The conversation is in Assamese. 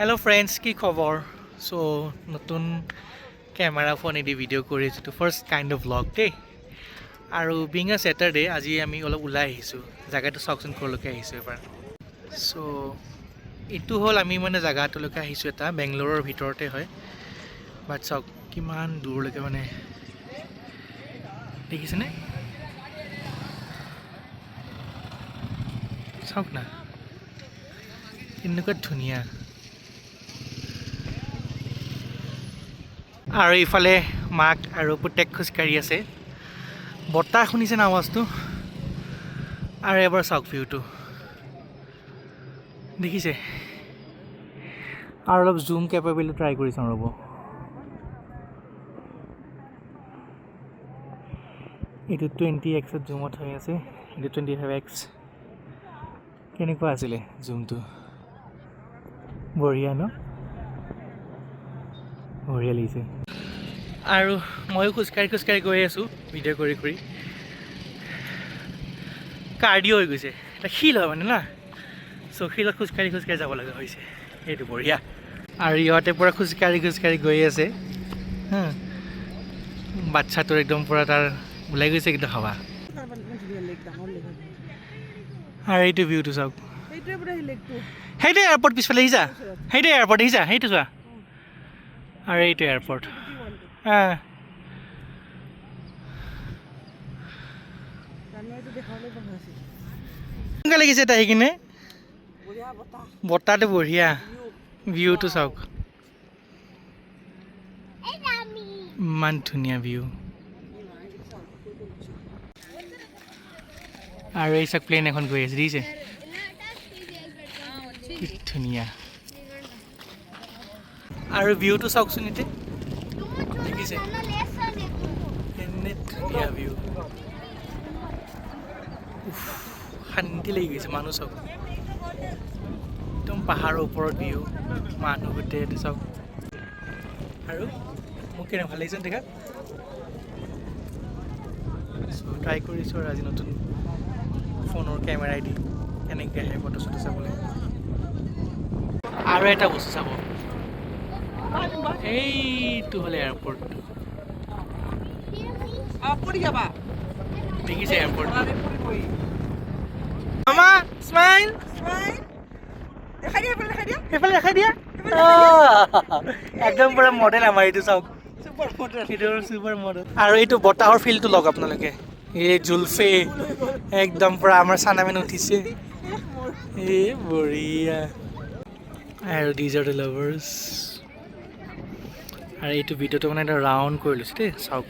Hello friends, কি খবৰ? So নতুন ক্যামেৰা ফোন এদি ভিডিও কৰিছো তো ফাৰ্স্ট কাইন্ড অফ ব্লগ দে আৰু বিং আ স্যাটাৰডে আজি আমি অলপ উলাই আহিছো জায়গাটো সকচন কৰলৈকে আহিছো এবাৰ সো ইটো হল আমি মানে জায়গাটোলৈকে আহিছো এটা বেংগলোৰৰ ভিতৰতে হয় বাট সক কিমান দূৰলৈকে মানে দেখিছেনে সক না এনেকুৱা ধুনীয়া আৰু ইফালে মাক আৰু পুতেক খোজকাঢ়ি আছে বতাহ শুনিছে না আৱাজটো আৰু এবাৰ চাওক ভিউটো দেখিছে আৰু অলপ জুম কেপেবিলিটি ট্ৰাই কৰি চাওঁ ৰ'ব এইটো 20x জুমত হৈ আছে এইটো 25x কেনেকুৱা আছিলে জুমটো বঢ়িয়া ন বঢ়িয়া লাগিছে আৰু ময়ো খোজকাঢ়ি গৈ আছোঁ ভিডিঅ' কৰি কাৰ্ডিঅ' হৈ গৈছে এটা শিল হয় মানে না চ' শিলত খোজকাঢ়ি যাব লগা হৈছে এইটো বঢ়িয়া আৰু ইহঁতে পূৰা খোজকাঢ়ি গৈ আছে বাচ্চাটোৰ একদম পূৰা তাৰ ওলাই গৈছে কিন্তু হাৱা আৰু এইটো ভিউটো চাওক সেইটোৱে এয়াৰপৰ্ট পিছফালে আহিছা সেইটোৱে এয়াৰপৰ্ট আহিছা সেইটো চোৱা আৰু এইটো এয়াৰপৰ্ট কেনেকুৱা লাগিছে এটা আহি কিনে বতাহটো বঢ়িয়া ভিউটো চাওক ইমান ধুনীয়া ভিউ আৰু এই চাওক প্লেন এখন গৈ আছে দেখিছে কি ধুনীয়া আৰু ভিউটো চাওকচোন এতিয়া দেখিছে এনে ধুনীয়া ভিউ শান্তি লাগি গৈছে মানুহ চাওক একদম পাহাৰৰ ওপৰত ভিউ মানুহ গোটেই এইটো চাওক আৰু মোক কেনে ভাল লাগিছে দেখা ট্ৰাই কৰিছোঁ আৰু আজি নতুন ফোনৰ কেমেৰাই দি কেনেকৈ আহে ফটো চটো চাবলৈ আৰু এটা বস্তু চাব এইটো হ'লে এয়াৰপৰ্ট দেখিছে এয়াৰপৰ্ট মামা স্মাইল সেইফালে দেখাই দিয়া একদম পুৰা মডেল আমাৰ এইটো চাওক চুপাৰ মডেল আৰু এইটো বতাহৰ ফিলটো লওক আপোনালোকে এই জুলফে একদম পুৰা আমাৰ চানামেন উঠিছে এই বঢ়িয়া আৰু দিজ আৰ দ্য লাভাৰ্ছ আৰু এইটো ভিডিঅ'টো মানে এটা ৰাউণ্ড কৰি লৈছোঁ দেই চাওক